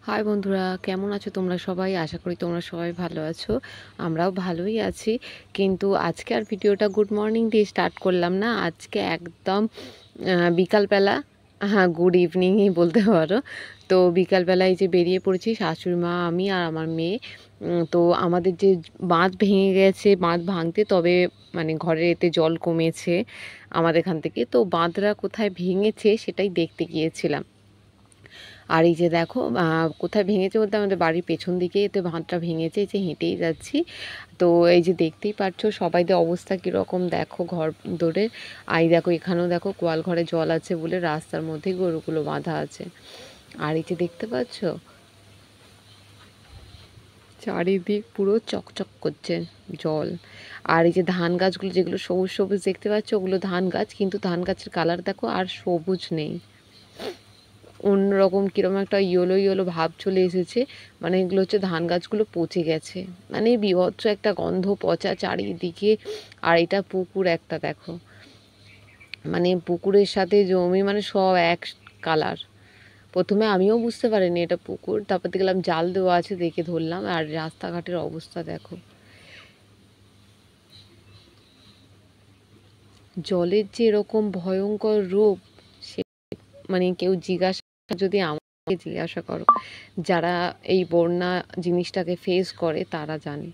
High বন্ধুরা, কেমন আছো তোমরা সবাই? আশা করি তোমরা সবাই ভালো আছো। আমরাও ভালোই আছি। কিন্তু আজকে আর ভিডিওটা গুড মর্নিং দিয়ে স্টার্ট করলাম না। আজকে একদম বিকালবেলা, হ্যাঁ গুড ইভিনিংই বলতে পারো। তো বিকালবেলায় যে বেরিয়ে পড়েছি শাশুড়ি মা, আমি আর আমার মেয়ে। তো আমাদের যে বাঁধ ভেঙে গেছে, বাঁধ ভাঙতে তবে মানে ঘরের এতে জল কমেছে আমাদের এখান থেকে। তো বাঁধটা কোথায় ভেঙেছে সেটাই দেখতে গিয়েছিলাম। আর এই যে দেখো কোথায় ভেঙেছে বলতে আমাদের বাড়ির পেছন দিকেই এতে বাঁধটা ভেঙেছে। এই যে হেঁটেই যাচ্ছি। তো এই যে দেখতেই পাচ্ছো সবাইদের অবস্থা কীরকম, দেখো ঘর দৌড়ে। আর এই দেখো এখানেও দেখো গোয়াল ঘরে জল আছে বলে রাস্তার মধ্যেই গরুগুলো বাঁধা আছে। আর এই যে দেখতে পাচ্ছ চারিদিক পুরো চকচক করছে জল। আর এই যে ধান গাছগুলো যেগুলো সবুজ সবুজ দেখতে পাচ্ছ ওগুলো ধান গাছ, কিন্তু ধান গাছের কালার দেখো আর সবুজ নেই, অন্যরকম কীরকম একটা ইয়েলো ইয়েলো ভাব চলে এসেছে। মানে এগুলো হচ্ছে ধান গাছগুলো পচে গেছে, মানে বীভৎস একটা গন্ধ, পচা চারিদিকে। আর এটা পুকুর একটা দেখো, মানে পুকুরের সাথে জমি মানে সব এক কালার। প্রথমে আমিও বুঝতে পারিনি এটা পুকুর, তারপর দেখলাম জাল দেওয়া আছে, দেখে ধরলাম। আর রাস্তাঘাটের অবস্থা দেখো, জলের যে এরকম ভয়ঙ্কর রূপ সে মানে কেউ যদি আমাকে জিজ্ঞাসা করো, যারা এই বন্যা জিনিসটাকে ফেস করে তারা জানে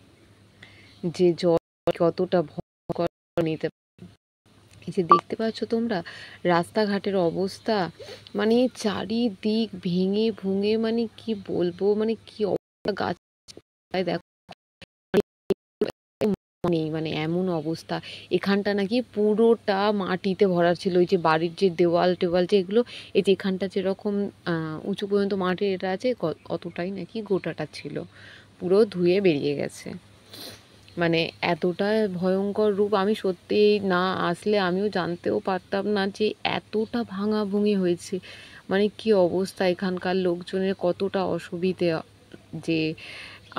যে জল কতটা ভয়ঙ্কর নিতে পারে। এই যে দেখতে পাচ্ছ তোমরা রাস্তাঘাটের অবস্থা, মানে চারিদিক ভেঙে ভুঙে, মানে কি বলবো, মানে কি অবস্থা। গাছ দেখো নেই, মানে এমন অবস্থা। এখানটা নাকি পুরোটা মাটিতে ভরা ছিল, ওই যে বাড়ির যে দেওয়াল টেওয়াল যেগুলো, এই যে এখানটা যেরকম উঁচু পর্যন্ত মাটির এটা আছে অতটাই নাকি গোটাটা ছিল, পুরো ধুয়ে বেরিয়ে গেছে। মানে এতটা ভয়ঙ্কর রূপ, আমি সত্যি না আসলে আমিও জানতেও পারতাম না যে এতটা ভাঙাভুঙি হয়েছে। মানে কি অবস্থা, এখানকার লোকজনের কতটা অসুবিধে। যে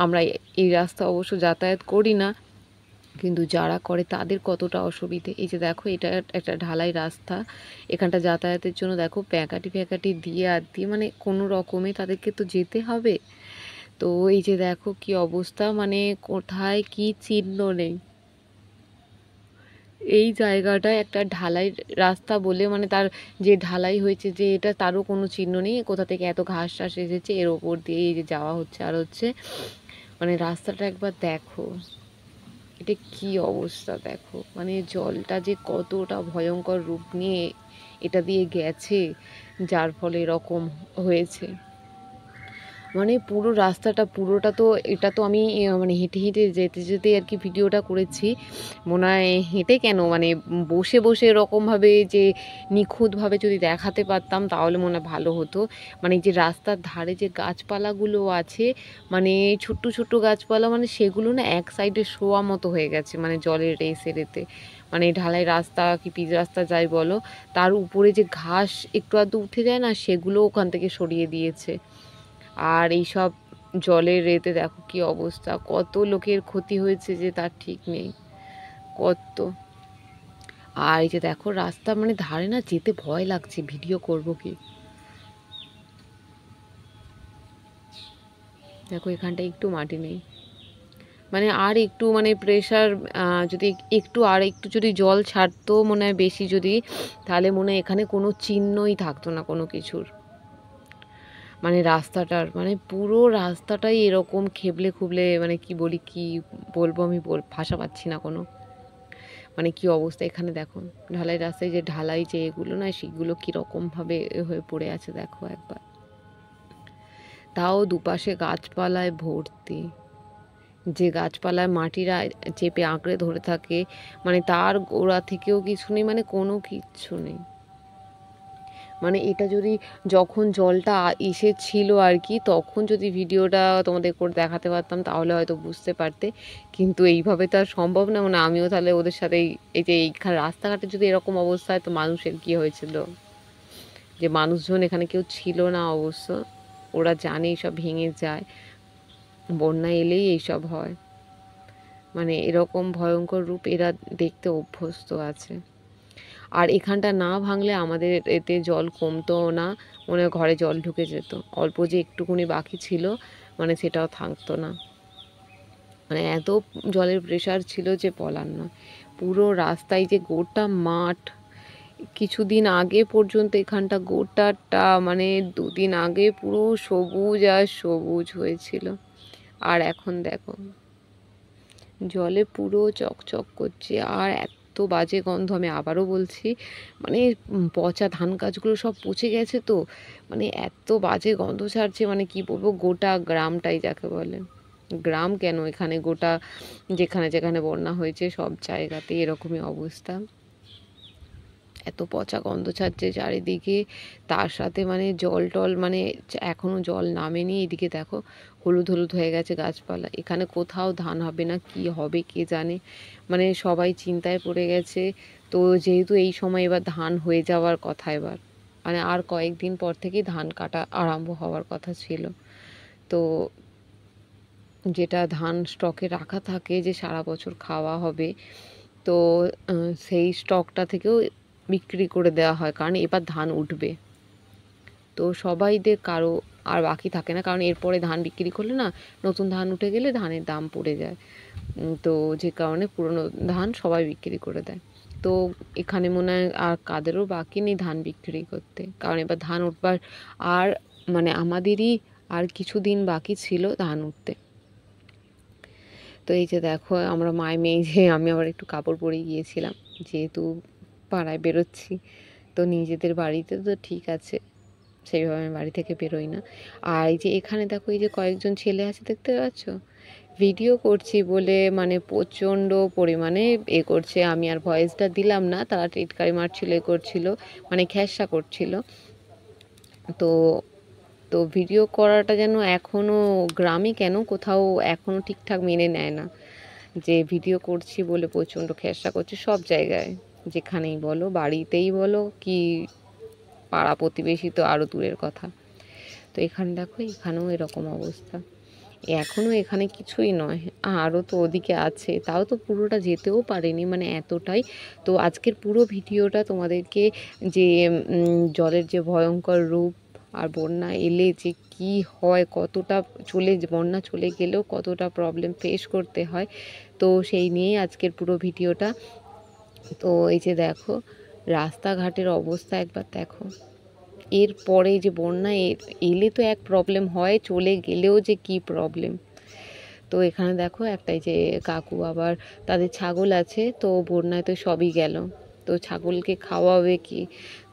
আমরা এই রাস্তা অবশ্য যাতায়াত করি না, কিন্তু যারা করে তাদের কতটা অসুবিধে। এই যে দেখো এটা একটা ঢালাই রাস্তা, এখানটা যাতায়াতের জন্য দেখো প্যাকাটি ফ্যাকাটি দিয়ে আর দিয়ে মানে কোনো রকমে তাদেরকে তো যেতে হবে। তো এই যে দেখো কি অবস্থা, মানে কোথায় কি চিহ্ন নেই। এই জায়গাটায় একটা ঢালাই রাস্তা বলে, মানে তার যে ঢালাই হয়েছে যে এটা, তারও কোনো চিহ্ন নেই। কোথা থেকে এত ঘাস টাস এসেছে, এর ওপর দিয়ে এই যে যাওয়া হচ্ছে আর হচ্ছে। মানে রাস্তাটা একবার দেখো, এটা কি অবস্থা দেখো, মানে জলটা যে কতটা ভয়ঙ্কর রূপ নিয়ে এটা দিয়ে গেছে, যার ফলে এরকম হয়েছে। মানে পুরো রাস্তাটা পুরোটা তো, এটা তো আমি মানে হেঁটে হেঁটে যেতে যেতে আর কি ভিডিওটা করেছি। মনে হয় হেঁটে কেন, মানে বসে বসে এরকমভাবে যে নিখুঁতভাবে যদি দেখাতে পারতাম তাহলে মনে হয় ভালো হতো। মানে যে রাস্তার ধারে যে গাছপালাগুলো আছে, মানে ছোট্ট ছোট্ট গাছপালা, মানে সেগুলো না এক সাইডে শোয়া মতো হয়ে গেছে, মানে জলের রেসের এতে। মানে ঢালাই রাস্তা কি পিচ রাস্তা যাই বলো, তার উপরে যে ঘাস একটু আধটু উঠে যায় না, সেগুলো ওখান থেকে সরিয়ে দিয়েছে। আর এইসব জলের এতে দেখো কি অবস্থা, কত লোকের ক্ষতি হয়েছে যে তার ঠিক নেই, কত। আর এই যে দেখো রাস্তা মানে ধারে না যেতে ভয় লাগছে, ভিডিও করব কি। দেখো এখানটা একটু মাটি নেই, মানে আর একটু মানে প্রেশার যদি একটু আর একটু যদি জল ছাড়তো মনে হয় বেশি যদি, তাহলে মনে হয় এখানে কোনো চিহ্নই থাকতো না কোনো কিছুর। মানে রাস্তাটার মানে পুরো রাস্তাটাই এরকম খেবলে খুবলে, মানে কি বলি কি বলবো, আমি ভাষা পাচ্ছি না কোনো। মানে কি অবস্থা এখানে দেখো, ঢালাই রাস্তায় যে ঢালাই যে এগুলো না, সেগুলো কীরকমভাবে হয়ে পড়ে আছে দেখো একবার। তাও দুপাশে গাছপালায় ভর্তি, যে গাছপালায় মাটিরা চেপে আঁকড়ে ধরে থাকে, মানে তার গোড়া থেকেও কিছু নেই, মানে কোনো কিচ্ছু নেই। মানে এটা যদি যখন জলটা এসেছিল আর কি, তখন যদি ভিডিওটা তোমাদের করে দেখাতে পারতাম তাহলে হয়তো বুঝতে পারতে, কিন্তু এইভাবে তো আর সম্ভব না। মানে আমিও তাহলে ওদের সাথে এই যে এইখানে রাস্তাঘাটে যদি এরকম অবস্থা হয় তো মানুষের কি হয়েছিল, যে মানুষজন এখানে কেউ ছিল না অবশ্য, ওরা জানে এইসব ভেঙে যায়, বন্যা এলেই এইসব হয়। মানে এরকম ভয়ঙ্কর রূপ এরা দেখতে অভ্যস্ত আছে। আর এখানটা না ভাঙলে আমাদের এতে জল কমতো না, মানে ঘরে জল ঢুকে যেত। অল্প যে একটুকুনি বাকি ছিল মানে সেটাও থাকতো না, মানে এত জলের প্রেশার ছিল যে বলার নয়। পুরো রাস্তায় যে গোটা মাঠ, কিছুদিন আগে পর্যন্ত এখানটা গোটাটা মানে 2 দিন আগে পুরো সবুজ আর সবুজ হয়েছিল। আর এখন দেখো জলে পুরো চকচক করছে, আর এত বাজে গন্ধ। আমি আবারও বলছি, মানে পচা ধান গাছগুলো সব পচে গেছে তো, মানে এত বাজে গন্ধ ছাড়ছে, মানে কি বলবো, গোটা গ্রামটাই যাকে বলে, গ্রাম কেন, এখানে গোটা যেখানে যেখানে বন্যা হয়েছে সব জায়গাতেই এরকমই অবস্থা। এত পচা গন্ধ ছাড়ছে চারিদিকে, তার সাথে মানে জল টল মানে এখনো জল নামেনি। এদিকে দেখো হলুদ হলুদ হয়ে গেছে গাছপালা, এখানে কোথাও ধান হবে না, কি হবে কে জানে, মানে সবাই চিন্তায় পড়ে গেছে। তো যেহেতু এই সময় এবার ধান হয়ে যাওয়ার কথা, এবার মানে আর কয়েকদিন পর থেকেই ধান কাটা আরম্ভ হওয়ার কথা ছিল, তো যেটা ধান স্টকে রাখা থাকে যে সারা বছর খাওয়া হবে, তো সেই স্টকটা থেকেও বিক্রি করে দেওয়া হয়, কারণ এবার ধান উঠবে। তো সবাইদের কারো আর বাকি থাকে না, কারণ এরপরে ধান বিক্রি করলে না নতুন ধান উঠে গেলে ধানের দাম পড়ে যায়। তো যে কারণে পুরনো ধান সবাই বিক্রি করে দেয়। তো এখানে মনে হয় আর কাদেরও বাকি নেই ধান বিক্রি করতে, কারণ এবার ধান উঠবার আর মানে আমাদেরই আর কিছুদিন বাকি ছিল ধান উঠতে। তো এই যে দেখো আমরা মায়ে মেয়ে যে আমি আবার একটু কাপড় পরে গিয়েছিলাম, যেহেতু পাড়ায় বেরোচ্ছি, তো নিজেদের বাড়িতে তো ঠিক আছে, সেইভাবে আমি বাড়ি থেকে বেরোই না। আর এই যে এখানে দেখো এই যে কয়েকজন ছেলে আছে দেখতে পাচ্ছ, ভিডিও করছি বলে মানে প্রচণ্ড পরিমাণে করছে। আমি আর ভয়েসটা দিলাম না, তারা টিটকারি মারছিল, করছিল, মানে খ্যাসা করছিল। তো তো ভিডিও করাটা যেন এখনও গ্রামে কেন কোথাও এখনও ঠিকঠাক মেনে নেয় না, যে ভিডিও করছি বলে প্রচণ্ড খ্যাসা করছে সব জায়গায়, যেখানেই বলো, বাড়িতেই বলো কি পাড়া প্রতিবেশী তো আরও দূরের কথা। তো এখানে দেখো এখানেও এরকম অবস্থা, এখনও এখানে কিছুই নয়, আরও তো ওদিকে আছে, তাও তো পুরোটা যেতেও পারেনি, মানে এতটাই। তো আজকের পুরো ভিডিওটা তোমাদেরকে যে জলের যে ভয়ঙ্কর রূপ আর বন্যা এলে যে কি হয়, কতটা বন্যা চলে গেলেও কতটা প্রবলেম ফেস করতে হয়, তো সেই নিয়েই আজকের পুরো ভিডিওটা। তো এই যে দেখো রাস্তাঘাটের অবস্থা একবার দেখো, এরপরে যে বন্যা এলে তো এক প্রবলেম হয়, চলে গেলেও যে কি প্রবলেম। তো এখানে দেখো একটাই যে কাকু আবার তাদের ছাগল আছে, তো বন্যায় তো সবই গেল, তো ছাগলকে খাওয়াবে কি,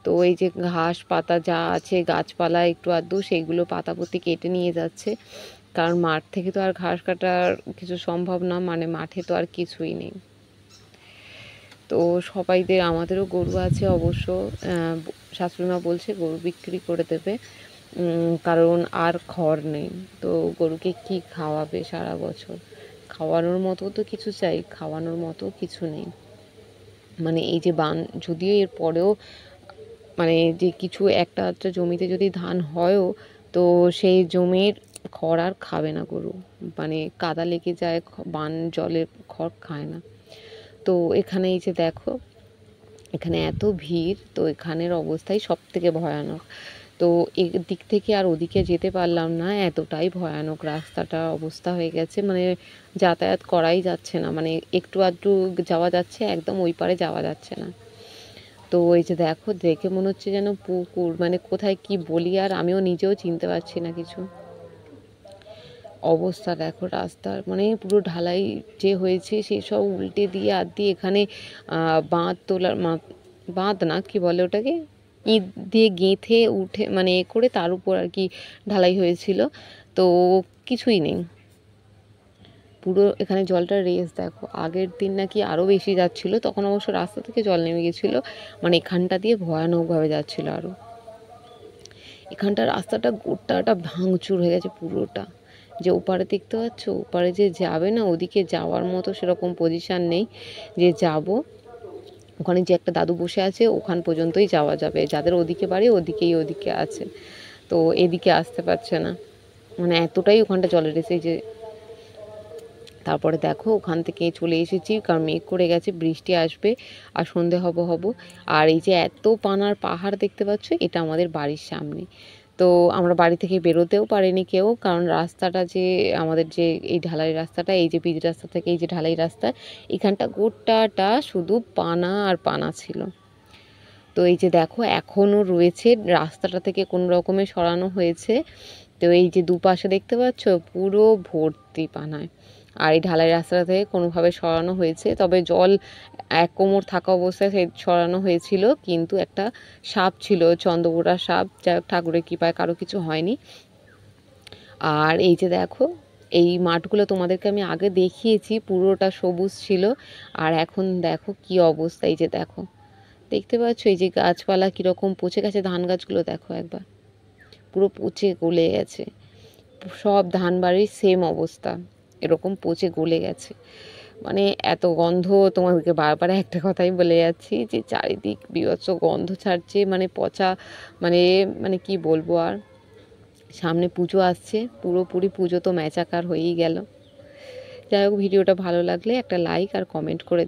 তো এই যে ঘাস পাতা যা আছে গাছপালা একটু আধটু সেইগুলো পাতাপতি কেটে নিয়ে যাচ্ছে, কারণ মাঠ থেকে তো আর ঘাস কাটার কিছু সম্ভব না, মানে মাঠে তো আর কিছুই নেই। তো সবাইদের, আমাদেরও গরু আছে অবশ্য, শাশুড়িমা বলছে গরু বিক্রি করে দেবে, কারণ আর খড় নেই, তো গরুকে কি খাওয়াবে সারা বছর, খাওয়ানোর মতো তো কিছু চাই, খাওয়ানোর মতো কিছু নেই। মানে এই যে যদিও এর পরেও মানে যে কিছু একটা আধটা জমিতে যদি ধান হয়ও, তো সেই জমির খড় আর খাবে না গরু, মানে কাদা লেগে যায়, জলের খড় খায় না। তো এখানে এই যে দেখো এখানে এত ভিড়, তো এখানের অবস্থাই সব থেকে ভয়ানক। তো এদিক থেকে আর ওদিকে যেতে পারলাম না, এতটাই ভয়ানক রাস্তাটা অবস্থা হয়ে গেছে, মানে যাতায়াত করাই যাচ্ছে না, মানে একটু আধটু যাওয়া যাচ্ছে, একদম ওই পারে যাওয়া যাচ্ছে না। তো এই যে দেখো দেখে মনে হচ্ছে যেন পুকুর, মানে কোথায় কি বলি, আর আমিও নিজেও চিনতে পারছি না কিছু। অবস্থা দেখো রাস্তার, মানে পুরো ঢালাই যে হয়েছে সেই সব উল্টে দিয়ে আর দিয়ে এখানে বাঁধ তোলার বাঁধ না কি বলে ওটাকে, ইট দিয়ে গেঁথে উঠে মানে করে তার উপর আর কি ঢালাই হয়েছিল, তো কিছুই নেই। পুরো এখানে জলটার রেস দেখো, আগের দিন নাকি আরও বেশি যাচ্ছিলো, তখন অবশ্য রাস্তা থেকে জল নেমে গেছিলো, মানে এখানটা দিয়ে ভয়ানকভাবে যাচ্ছিলো আরও। এখানটার রাস্তাটা গোটাটা ভাঙচুর হয়ে গেছে পুরোটা, যে ওপারে দেখতে পাচ্ছ, ওপারে যে যাবে না, ওদিকে যাওয়ার মতো সেরকম পজিশান নেই যে যাব, ওখানে যে একটা দাদু বসে আছে ওখান পর্যন্তই যাওয়া যাবে, যাদের ওদিকে বাড়ি ওদিকে আছে, তো এদিকে আসতে পারছে না, মানে এতটাই ওখানটা জলের এসে যে তারপরে দেখো ওখান থেকে চলে এসেছি, কারণ মেঘ করে গেছে, বৃষ্টি আসবে আর সন্ধে হব। আর এই যে এত পানার পাহাড় দেখতে পাচ্ছ, এটা আমাদের বাড়ির সামনে। তো আমরা বাড়ি থেকে বেরোতেও পারিনি কেউ, কারণ রাস্তাটা যে আমাদের যে এই ঢালাই রাস্তাটা, এই যে পিচ রাস্তা থেকে এই যে ঢালাই রাস্তা, এখানটা গোটাটা শুধু পানা আর পানা ছিল। তো এই যে দেখো এখনও রয়েছে, রাস্তাটা থেকে কোনো রকমে সরানো হয়েছে। তো এই যে দুপাশে দেখতে পাচ্ছ পুরো ভর্তি পানায়। আর এই ঢালাই রাস্তাটা থেকে কোনোভাবে সরানো হয়েছে, তবে জল এক কোমর থাকা অবস্থায় সে সরানো হয়েছিল, কিন্তু একটা সাপ ছিল, চন্দ্রবোড়া সাপ, যাই হোক ঠাকুরের কৃপায় কারো কিছু হয়নি। আর এই যে দেখো এই মাঠগুলো তোমাদেরকে আমি আগে দেখিয়েছি, পুরোটা সবুজ ছিল, আর এখন দেখো কি অবস্থা। এই যে দেখো, দেখতে পাচ্ছ এই যে গাছপালা কীরকম পচে গেছে, ধান গাছগুলো দেখো একবার পুরো পচে গলে গেছে। সব ধান বাড়ির সেম অবস্থা, এরকম পচে গলে গেছে। মানে এত গন্ধ, তোমাদেরকে বারবার একটা কথাই বলে যাচ্ছি যে চারিদিক বীভৎস গন্ধ ছাড়ছে, মানে পচা, মানে মানে কি বলবো আর। সামনে পুজো আসছে, পুরোপুরি পুজো তো ম্যাচাকার হয়েই গেল। যাই হোক, ভিডিওটা ভালো লাগলে একটা লাইক আর কমেন্ট করে